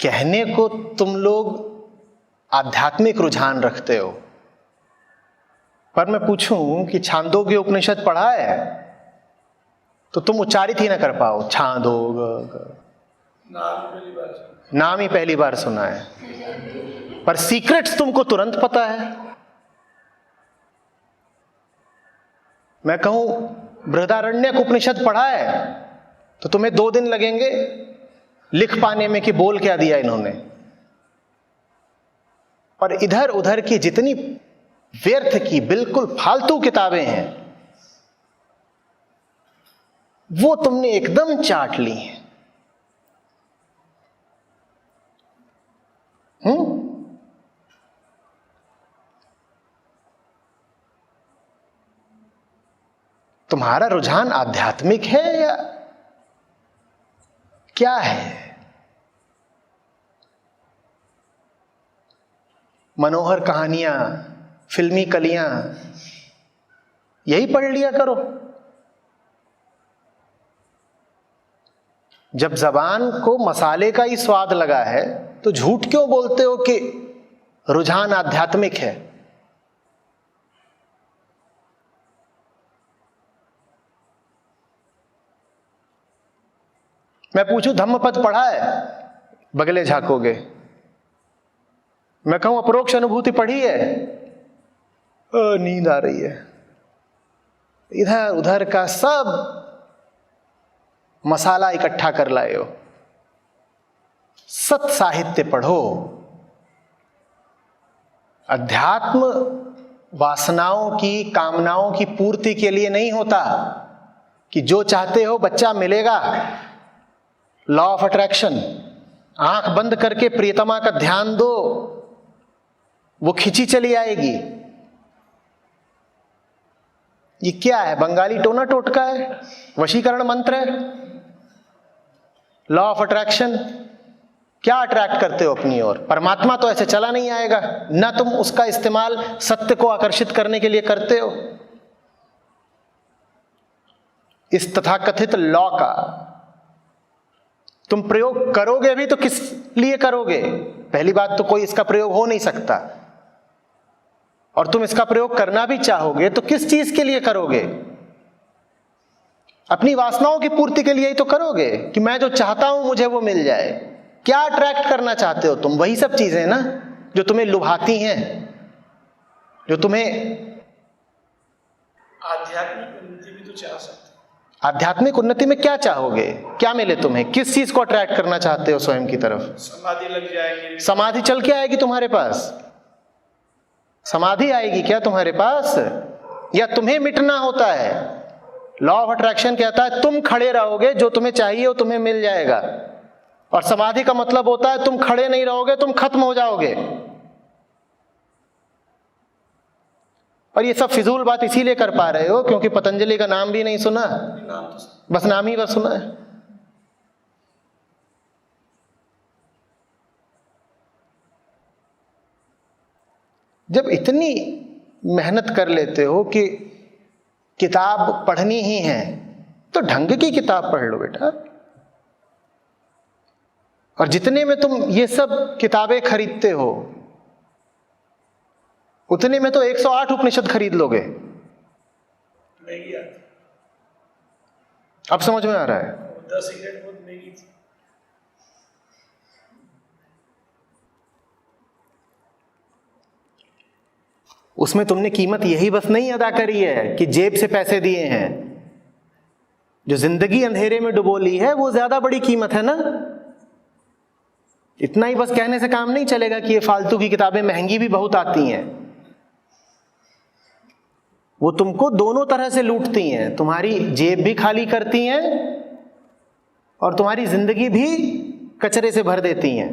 कहने को तुम लोग आध्यात्मिक रुझान रखते हो, पर मैं पूछूं कि छांदोग्य उपनिषद पढ़ा है तो तुम उच्चारित ही ना कर पाओ। छांदोग नाम ही पहली बार सुना है, पर सीक्रेट्स तुमको तुरंत पता है। मैं कहूं बृहदारण्यक उपनिषद पढ़ा है तो तुम्हें 2 दिन लगेंगे लिख पाने में कि बोल क्या दिया इन्होंने। और इधर उधर की जितनी व्यर्थ की बिल्कुल फालतू किताबें हैं वो तुमने एकदम चाट ली हैं। तुम्हारा रुझान आध्यात्मिक है या क्या है? मनोहर कहानियां, फिल्मी कलियां, यही पढ़ लिया करो। जब जबान को मसाले का ही स्वाद लगा है तो झूठ क्यों बोलते हो कि रुझान आध्यात्मिक है? मैं पूछूं धम्मपद पढ़ा है? बगले झांकोगे। मैं कहूं अपरोक्ष अनुभूति पढ़ी है? नींद आ रही है। इधर उधर का सब मसाला इकट्ठा कर लाए हो। सत साहित्य पढ़ो। अध्यात्म वासनाओं की, कामनाओं की पूर्ति के लिए नहीं होता कि जो चाहते हो बच्चा मिलेगा। लॉ ऑफ अट्रैक्शन, आंख बंद करके प्रियतमा का ध्यान दो, वो खिंची चली आएगी। ये क्या है? बंगाली टोना टोटका है? वशीकरण मंत्र है? लॉ ऑफ अट्रैक्शन, क्या अट्रैक्ट करते हो अपनी ओर? परमात्मा तो ऐसे चला नहीं आएगा ना। तुम उसका इस्तेमाल सत्य को आकर्षित करने के लिए करते हो। इस तथाकथित लॉ का तुम प्रयोग करोगे भी तो किस लिए करोगे? पहली बात तो कोई इसका प्रयोग हो नहीं सकता, और तुम इसका प्रयोग करना भी चाहोगे तो किस चीज के लिए करोगे? अपनी वासनाओं की पूर्ति के लिए ही तो करोगे कि मैं जो चाहता हूं मुझे वो मिल जाए। क्या अट्रैक्ट करना चाहते हो तुम? वही सब चीजें ना जो तुम्हें लुभाती हैं, जो तुम्हें आध्यात्मिक उन्नति भी तो चाह सकते। आध्यात्मिक उन्नति में क्या चाहोगे? क्या मिले तुम्हें? किस चीज को अट्रैक्ट करना चाहते हो स्वयं की तरफ? समाधि लग जाएगी। समाधि चल के आएगी तुम्हारे पास? समाधि आएगी क्या तुम्हारे पास? या तुम्हें मिटना होता है? लॉ ऑफ अट्रैक्शन कहता है तुम खड़े रहोगे, जो तुम्हें चाहिए वो तुम्हें मिल जाएगा। और समाधि का मतलब होता है तुम खड़े नहीं रहोगे, तुम खत्म हो जाओगे। और ये सब फिजूल बात इसीलिए कर पा रहे हो क्योंकि पतंजलि का नाम भी नहीं सुना, बस नाम ही बस सुना है। जब इतनी मेहनत कर लेते हो कि किताब पढ़नी ही है तो ढंग की किताब पढ़ लो बेटा। और जितने में तुम ये सब किताबें खरीदते हो उतने में तो 108 उपनिषद खरीद लोगे। महंगी आती। अब समझ में आ रहा है? 10 सिगरेट बहुत महंगी थी। उसमें तुमने कीमत यही बस नहीं अदा करी है कि जेब से पैसे दिए हैं। जो जिंदगी अंधेरे में डुबो ली है वो ज्यादा बड़ी कीमत है ना। इतना ही बस कहने से काम नहीं चलेगा कि ये फालतू की किताबें महंगी भी बहुत आती हैं। वो तुमको दोनों तरह से लूटती हैं, तुम्हारी जेब भी खाली करती हैं और तुम्हारी जिंदगी भी कचरे से भर देती हैं।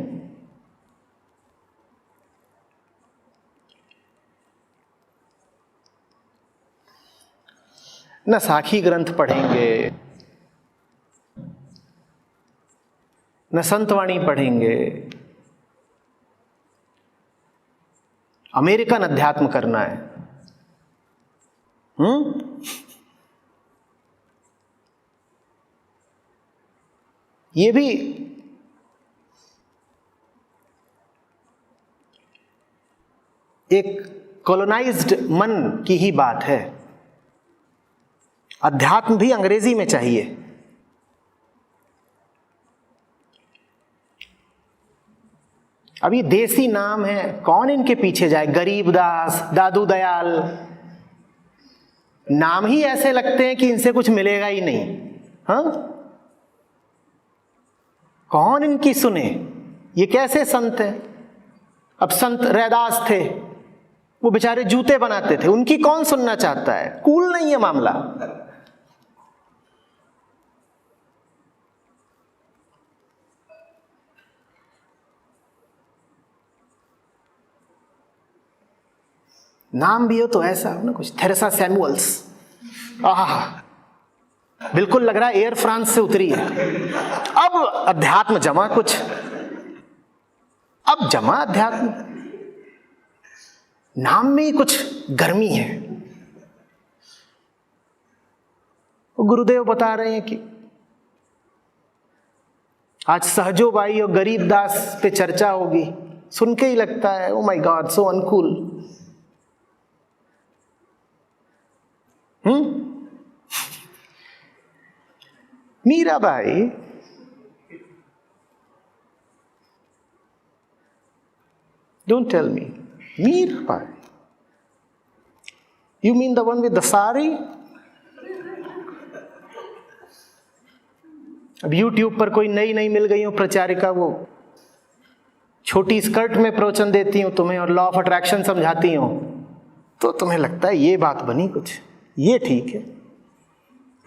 न साखी ग्रंथ पढ़ेंगे, न संतवाणी पढ़ेंगे। अमेरिकन अध्यात्म करना है। ये भी एक कॉलोनाइज्ड मन की ही बात है। अध्यात्म भी अंग्रेजी में चाहिए। अब ये देसी नाम है, कौन इनके पीछे जाए? गरीबदास, दादू दयाल, नाम ही ऐसे लगते हैं कि इनसे कुछ मिलेगा ही नहीं। हाँ, कौन इनकी सुने? ये कैसे संत है? अब संत रैदास थे, वो बेचारे जूते बनाते थे, उनकी कौन सुनना चाहता है? कूल नहीं है मामला। नाम भी हो तो ऐसा हो ना, कुछ थेरेसा सैमुअल्स, बिल्कुल लग रहा है एयर फ्रांस से उतरी है। अब अध्यात्म जमा कुछ, अब जमा अध्यात्म, नाम में ही कुछ गर्मी है। गुरुदेव बता रहे हैं कि आज सहजोबाई और गरीबदास पे चर्चा होगी, सुन के ही लगता है oh my god, so uncool. Mirabai, don't tell me, Mirabai, you mean the one with the sari? अब YouTube पर कोई नई नई मिल गई हो प्रचारिका, वो छोटी स्कर्ट में प्रवचन देती हूँ तुम्हें और लॉ ऑफ अट्रैक्शन समझाती हूँ, तो तुम्हें लगता है ये बात बनी कुछ, ये ठीक है।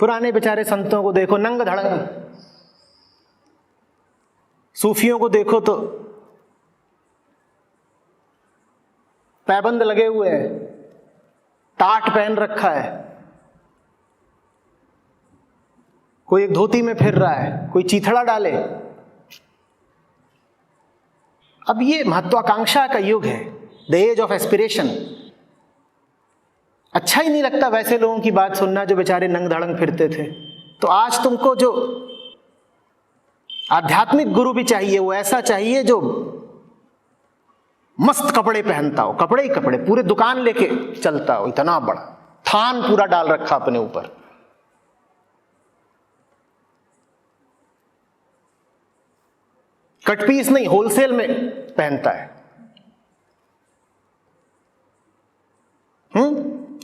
पुराने बेचारे संतों को देखो, नंग धड़ंग, सूफियों को देखो तो पैबंद लगे हुए हैं, टाट पहन रखा है, कोई एक धोती में फिर रहा है, कोई चीथड़ा डाले। अब ये महत्वाकांक्षा का युग है, द एज ऑफ एस्पिरेशन। अच्छा ही नहीं लगता वैसे लोगों की बात सुनना जो बेचारे नंग धड़ंग फिरते थे। तो आज तुमको जो आध्यात्मिक गुरु भी चाहिए, वो ऐसा चाहिए जो मस्त कपड़े पहनता हो, कपड़े ही कपड़े, पूरे दुकान लेके चलता हो, इतना बड़ा थान पूरा डाल रखा अपने ऊपर। कट पीस नहीं, होलसेल में पहनता है।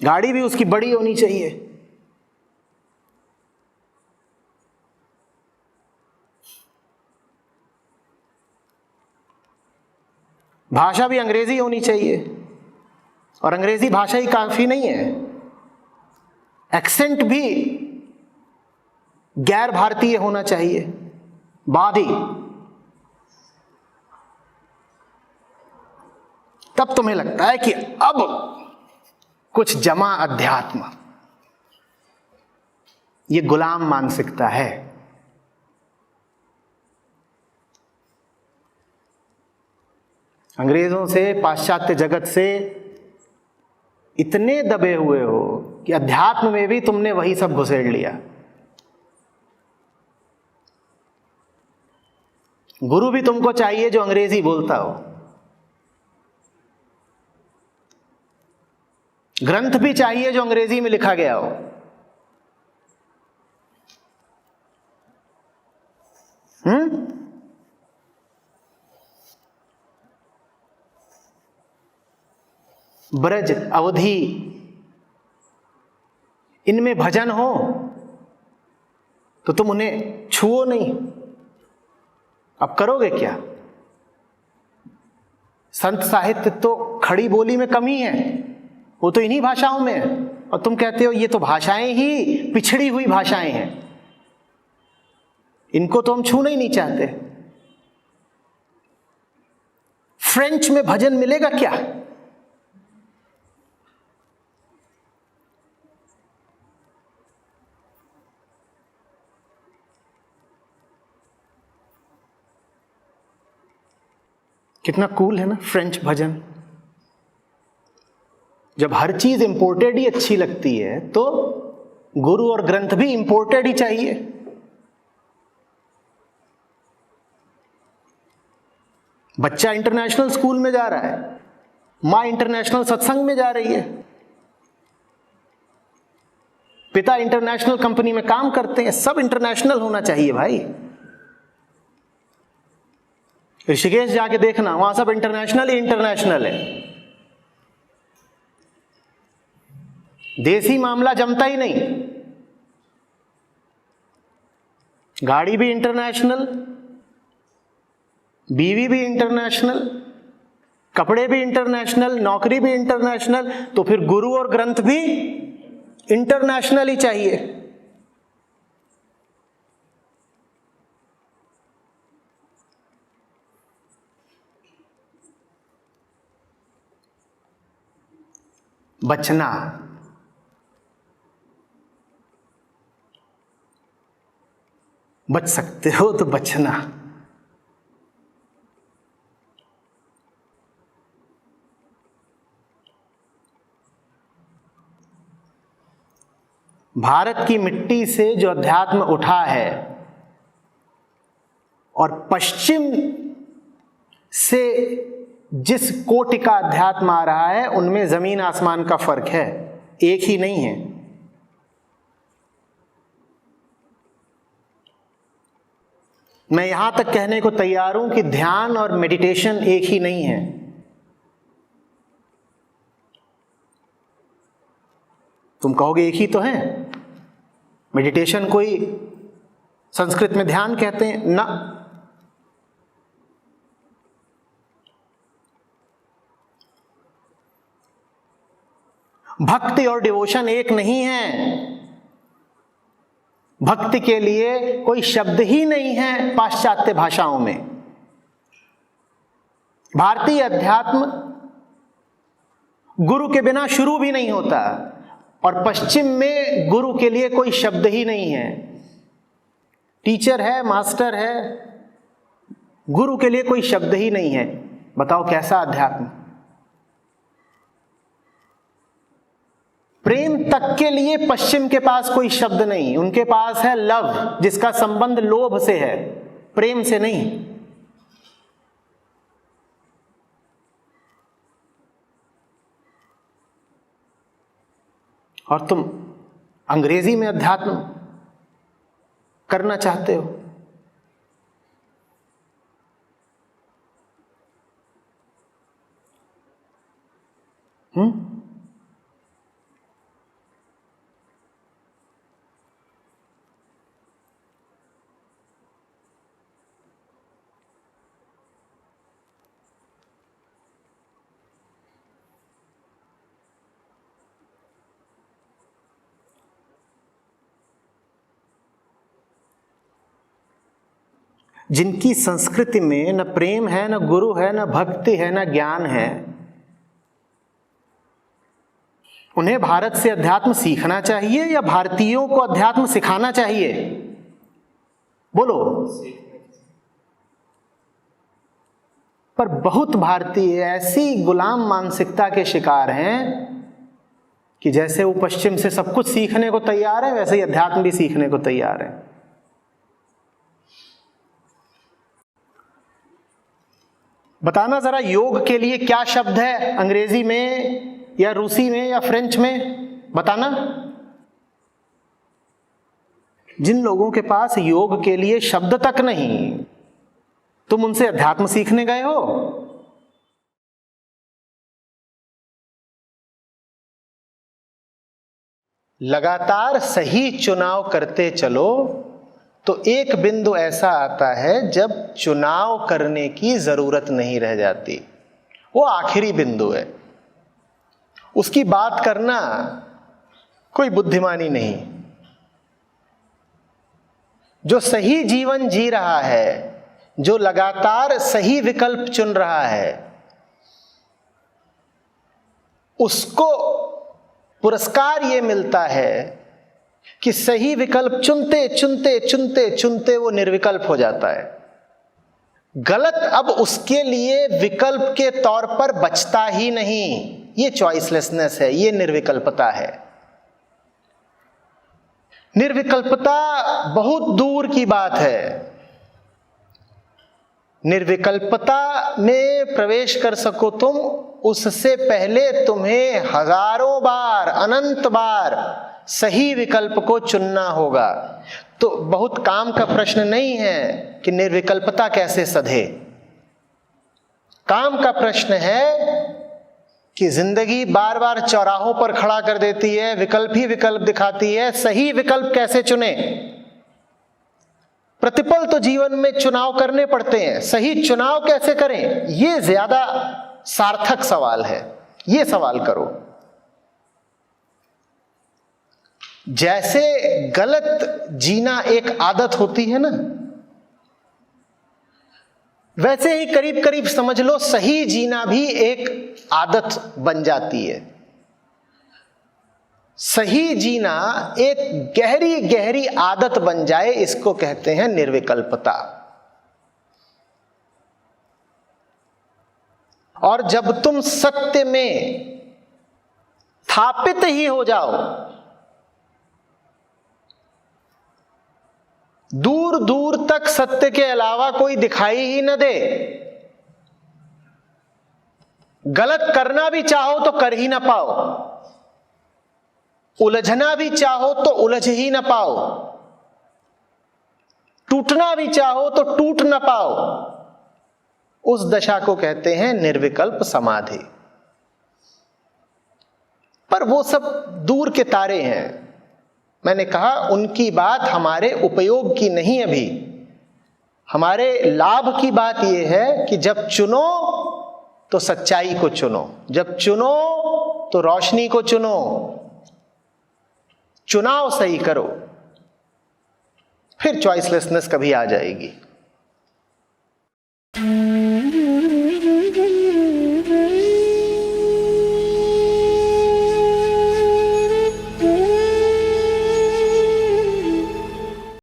गाड़ी भी उसकी बड़ी होनी चाहिए। भाषा भी अंग्रेजी होनी चाहिए, और अंग्रेजी भाषा ही काफी नहीं है, एक्सेंट भी गैर भारतीय होना चाहिए, बादी, तब तुम्हें लगता है कि अब कुछ जमा अध्यात्म। ये गुलाम मानसिकता है। अंग्रेजों से, पाश्चात्य जगत से इतने दबे हुए हो कि अध्यात्म में भी तुमने वही सब घुसेड़ लिया। गुरु भी तुमको चाहिए जो अंग्रेजी बोलता हो, ग्रंथ भी चाहिए जो अंग्रेजी में लिखा गया हो। ब्रज, अवधि, इनमें भजन हो तो तुम उन्हें छुओ नहीं। अब करोगे क्या? संत साहित्य तो खड़ी बोली में कमी है, वो तो इन्हीं भाषाओं में है, और तुम कहते हो ये तो भाषाएं ही पिछड़ी हुई भाषाएं हैं, इनको तो हम छूना ही नहीं चाहते। फ्रेंच में भजन मिलेगा क्या? कितना कूल है ना फ्रेंच भजन। जब हर चीज इंपोर्टेड ही अच्छी लगती है तो गुरु और ग्रंथ भी इंपोर्टेड ही चाहिए। बच्चा इंटरनेशनल स्कूल में जा रहा है, माँ इंटरनेशनल सत्संग में जा रही है, पिता इंटरनेशनल कंपनी में काम करते हैं। सब इंटरनेशनल होना चाहिए भाई। ऋषिकेश जाके देखना, वहां सब इंटरनेशनल ही इंटरनेशनल है। देसी मामला जमता ही नहीं। गाड़ी भी इंटरनेशनल, बीवी भी इंटरनेशनल, कपड़े भी इंटरनेशनल, नौकरी भी इंटरनेशनल, तो फिर गुरु और ग्रंथ भी इंटरनेशनल ही चाहिए। बचना, बच सकते हो तो बचना। भारत की मिट्टी से जो अध्यात्म उठा है और पश्चिम से जिस कोटि का अध्यात्म आ रहा है, उनमें जमीन आसमान का फर्क है, एक ही नहीं है। मैं यहां तक कहने को तैयार हूं कि ध्यान और मेडिटेशन एक ही नहीं है। तुम कहोगे एक ही तो है, मेडिटेशन कोई संस्कृत में ध्यान कहते हैं ना। भक्ति और डिवोशन एक नहीं है। भक्ति के लिए कोई शब्द ही नहीं है पाश्चात्य भाषाओं में। भारतीय अध्यात्म गुरु के बिना शुरू भी नहीं होता, और पश्चिम में गुरु के लिए कोई शब्द ही नहीं है। टीचर है, मास्टर है, गुरु के लिए कोई शब्द ही नहीं है। बताओ कैसा अध्यात्म। प्रेम तक के लिए पश्चिम के पास कोई शब्द नहीं, उनके पास है लव, जिसका संबंध लोभ से है, प्रेम से नहीं। और तुम अंग्रेजी में अध्यात्म करना चाहते हो। जिनकी संस्कृति में न प्रेम है, न गुरु है, न भक्ति है, न ज्ञान है, उन्हें भारत से अध्यात्म सीखना चाहिए या भारतीयों को अध्यात्म सिखाना चाहिए? बोलो। पर बहुत भारतीय ऐसी गुलाम मानसिकता के शिकार हैं कि जैसे वो पश्चिम से सब कुछ सीखने को तैयार है, वैसे ही अध्यात्म भी सीखने को तैयार है। बताना जरा, योग के लिए क्या शब्द है अंग्रेजी में या रूसी में या फ्रेंच में? बताना। जिन लोगों के पास योग के लिए शब्द तक नहीं, तुम उनसे अध्यात्म सीखने गए हो? लगातार सही चुनाव करते चलो तो एक बिंदु ऐसा आता है जब चुनाव करने की जरूरत नहीं रह जाती। वो आखिरी बिंदु है, उसकी बात करना कोई बुद्धिमानी नहीं। जो सही जीवन जी रहा है, जो लगातार सही विकल्प चुन रहा है, उसको पुरस्कार ये मिलता है कि सही विकल्प चुनते चुनते चुनते चुनते वो निर्विकल्प हो जाता है। गलत अब उसके लिए विकल्प के तौर पर बचता ही नहीं। ये चॉइसलेसनेस है, ये निर्विकल्पता है। निर्विकल्पता बहुत दूर की बात है। निर्विकल्पता में प्रवेश कर सको तुम, उससे पहले तुम्हें हजारों बार, अनंत बार सही विकल्प को चुनना होगा। तो बहुत काम का प्रश्न नहीं है कि निर्विकल्पता कैसे सधे। काम का प्रश्न है कि जिंदगी बार बार चौराहों पर खड़ा कर देती है, विकल्प ही विकल्प दिखाती है, सही विकल्प कैसे चुने। प्रतिपल तो जीवन में चुनाव करने पड़ते हैं, सही चुनाव कैसे करें, ये ज्यादा सार्थक सवाल है। ये सवाल करो। जैसे गलत जीना एक आदत होती है ना, वैसे ही करीब करीब समझ लो सही जीना भी एक आदत बन जाती है। सही जीना एक गहरी गहरी आदत बन जाए, इसको कहते हैं निर्विकल्पता। और जब तुम सत्य में स्थापित ही हो जाओ, दूर दूर तक सत्य के अलावा कोई दिखाई ही न दे, गलत करना भी चाहो तो कर ही ना पाओ, उलझना भी चाहो तो उलझ ही ना पाओ, टूटना भी चाहो तो टूट ना पाओ, उस दशा को कहते हैं निर्विकल्प समाधि। पर वो सब दूर के तारे हैं। मैंने कहा उनकी बात हमारे उपयोग की नहीं। अभी हमारे लाभ की बात यह है कि जब चुनो तो सच्चाई को चुनो, जब चुनो तो रोशनी को चुनो, चुनाव सही करो, फिर चॉइसलेसनेस कभी आ जाएगी।